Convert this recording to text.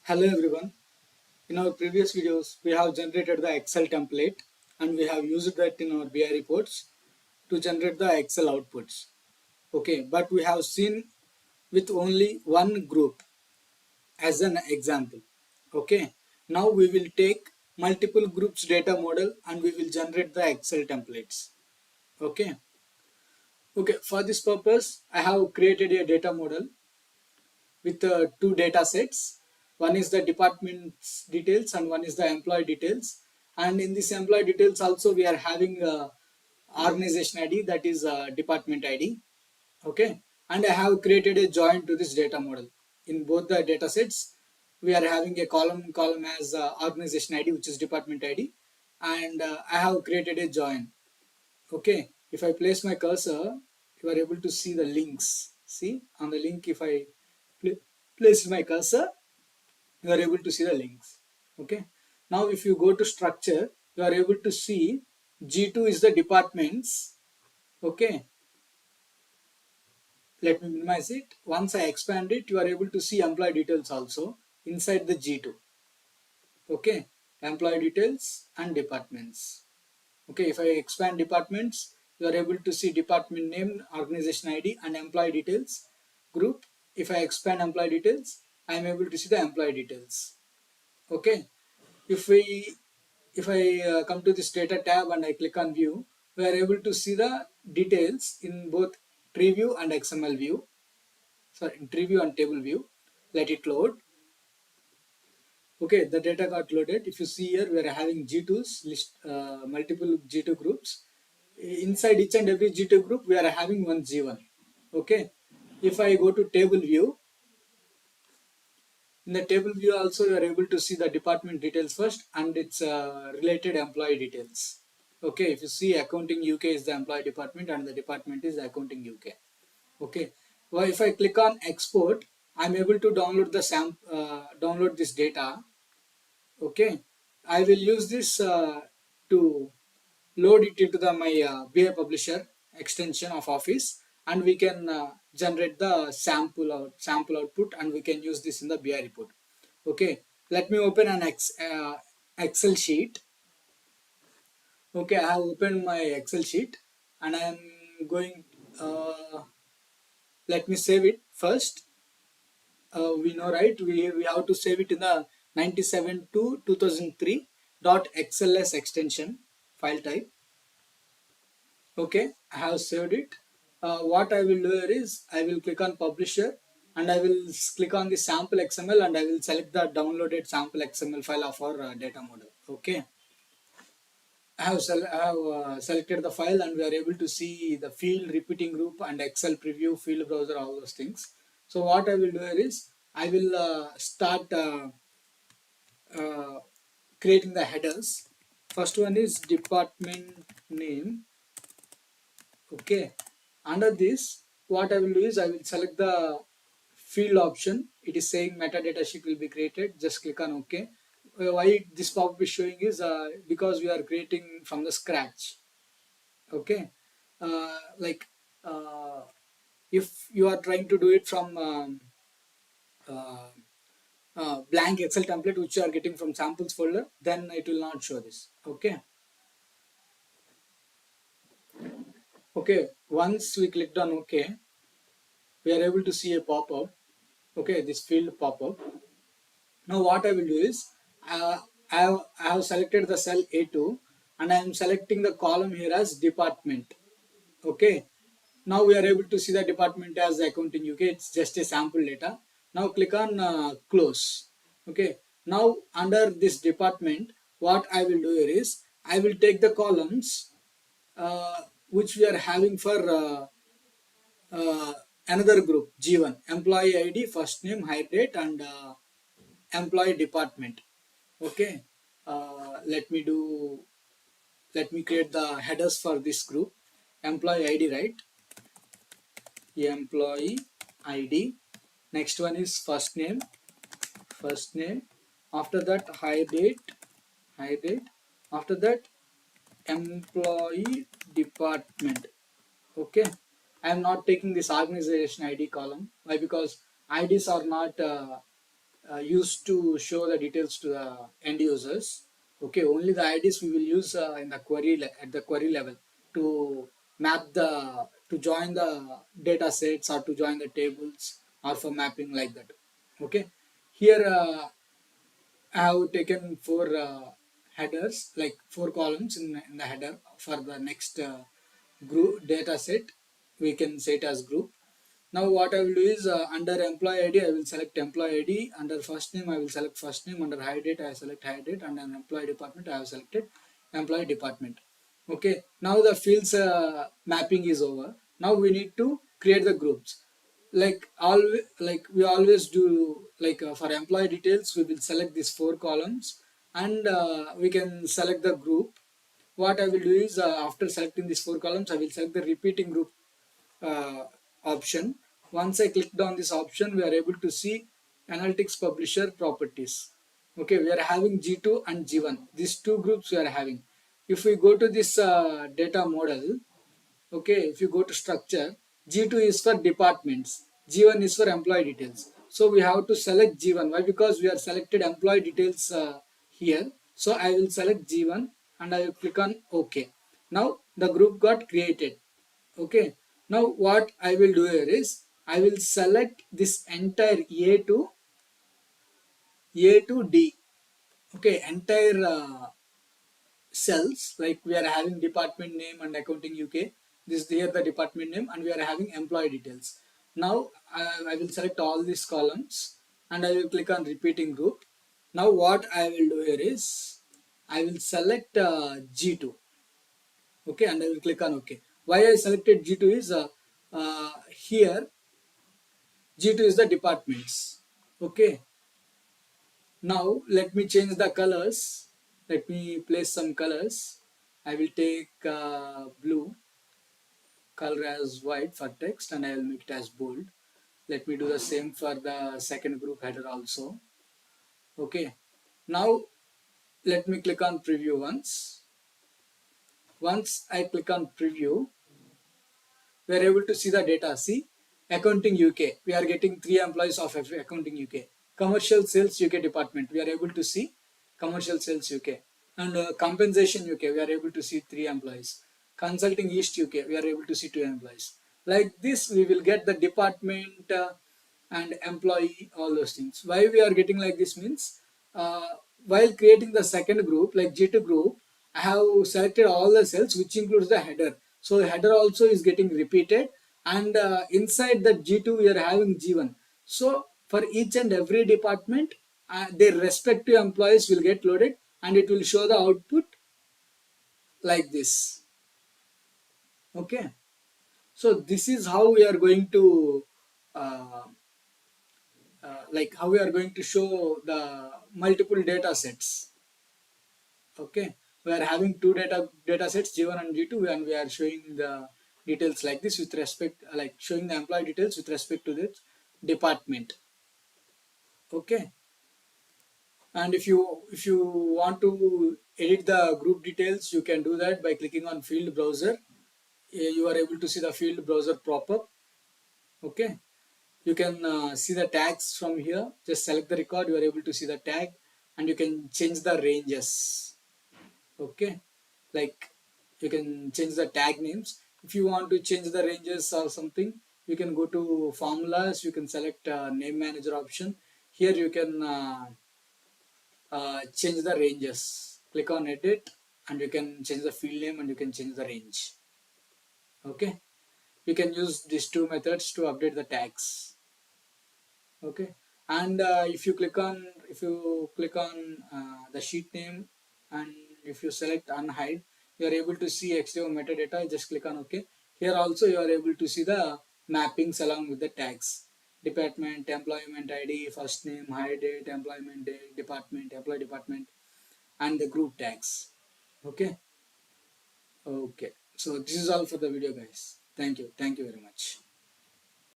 Hello everyone. In our previous videos, we have generated the Excel template and we have used that in our BI reports to generate the Excel outputs. Okay, but we have seen with only one group as an example. Okay, now we will take multiple groups data model and we will generate the Excel templates. Okay, for this purpose, I have created a data model with two data sets. One is the department's details and one is the employee details. And in this employee details also we are having organization ID, that is department ID. Okay. And I have created a join to this data model. In both the data sets, we are having a column as organization ID, which is department ID. And I have created a join. Okay. If I place my cursor, you are able to see the links. See on the link, if I place my cursor, you are able to see the links. Okay. Now if you go to structure, you are able to see G2 is the departments. Okay. Let me minimize it. Once I expand it, you are able to see employee details also inside the G2. Okay. Employee details and departments. Okay. If I expand departments, you are able to see department name, organization ID and employee details group. If I expand employee details, I am able to see the employee details. Okay. If I come to this data tab and I click on view, we are able to see the details in both tree view and XML view. Sorry, in tree view and table view. Let it load. Okay, the data got loaded. If you see here, we are having G2s list, multiple G2 groups. Inside each and every G2 group, we are having one G1. Okay. If I go to table view, in the table view also you are able to see the department details first and its related employee details. Okay, if you see accounting UK is the employee department and the department is accounting UK. Okay, well, if I click on export, I'm able to download the download this data. Okay, I will use this to load it into the my BI publisher extension of Office, and we can generate the sample output, and we can use this in the BI report. Okay, let me open an Excel sheet. Okay, I have opened my Excel sheet and I am going. Let me save it first. We know, right? We have to save it in the 97 to 2003 .xls extension file type. Okay, I have saved it. What I will do here is I will click on publisher and I will click on the sample XML and I will select the downloaded sample XML file of our data model. Okay, I have selected the file and we are able to see the field repeating group and Excel preview, field browser, all those things. So what I will do here is I will start uh, creating the headers. First one is department name. Okay, under this what I will do is I will select the field option. It is saying metadata sheet will be created. Just click on OK. Why this pop-up is showing is because we are creating from the scratch. Okay, like if you are trying to do it from uh, blank Excel template which you are getting from samples folder, then it will not show this. Okay. Okay, once we clicked on OK, we are able to see a pop-up. Okay, this field pop-up. Now what I will do is I have selected the cell A2 and I am selecting the column here as department. Okay, now we are able to see the department as accounting UK. It's just a sample data. Now click on close. Okay, now under this department, what I will do here is I will take the columns which we are having for another group G1, employee ID, first name, hire date and employee department. Okay, let me create the headers for this group. Employee ID, right? Employee ID. Next one is first name. After that hire date. After that employee department. Okay, I am not taking this organization ID column. Why? Because IDs are not used to show the details to the end users. Okay, only the IDs we will use in the query at the query level to map the to join the data sets or to join the tables or for mapping like that. Okay, here I have taken four headers, like four columns in the header for the next group data set. We can say it as group. Now what I will do is under employee ID I will select employee ID, under first name I will select first name, under hire date I select hire date, and under employee department I have selected employee department. Okay, now the fields mapping is over. Now we need to create the groups. Like we always do, like for employee details we will select these four columns, and we can select the group. What I will do is after selecting these four columns I will select the repeating group uh, option. Once I clicked on this option, we are able to see analytics publisher properties. Okay, we are having G2 and G1. These two groups we are having. If we go to this data model, okay, if you go to structure, G2 is for departments, G1 is for employee details. So we have to select G1. Why? Because we are selected employee details here. So I will select G1 and I will click on OK. Now the group got created. Okay, now what I will do here is I will select this entire A to D. Okay, entire cells, like we are having department name and accounting UK. This is here the department name, and we are having employee details. Now I will select all these columns and I will click on repeating group. Now what I will do here is I will select G2. Okay, and I will click on OK. Why I selected G2 is here G2 is the departments. Okay, now let me change the colors. Let me place some colors. I will take blue, color as white for text, and I will make it as bold. Let me do the same for the second group header also. Okay, now let me click on preview once. Once I click on preview, we are able to see the data. See, accounting UK, we are getting 3 employees of accounting UK. Commercial sales UK department, we are able to see commercial sales UK. And compensation UK, we are able to see 3 employees. Consulting East UK, we are able to see 2 employees. Like this, we will get the department and employee, all those things. Why we are getting like this means, uh, while creating the second group, like G2 group, I have selected all the cells, which includes the header. So header also is getting repeated, and inside the G2 we are having G1. So for each and every department, their respective employees will get loaded, and it will show the output like this. Okay. So this is how we are going to uh, like how we are going to show the multiple data sets. Okay, we are having two data sets, G1 and G2, and we are showing the details like this with respect, like showing the employee details with respect to the department. Okay, and if you want to edit the group details, you can do that by clicking on field browser. You are able to see the field browser pop-up. Okay, you can see the tags from here. Just select the record, you are able to see the tag, and you can change the ranges. Okay, like you can change the tag names. If you want to change the ranges or something, you can go to formulas, you can select name manager option. Here you can change the ranges. Click on edit, and you can change the field name, and you can change the range. Okay, you can use these two methods to update the tags. Okay, and if you click on the sheet name, and if you select unhide, you are able to see XML metadata. Just click on OK. Here also you are able to see the mappings along with the tags: department, employment ID, first name, hire date, employment date, department, employee department, and the group tags. Okay. Okay, so this is all for the video, guys. Thank you very much.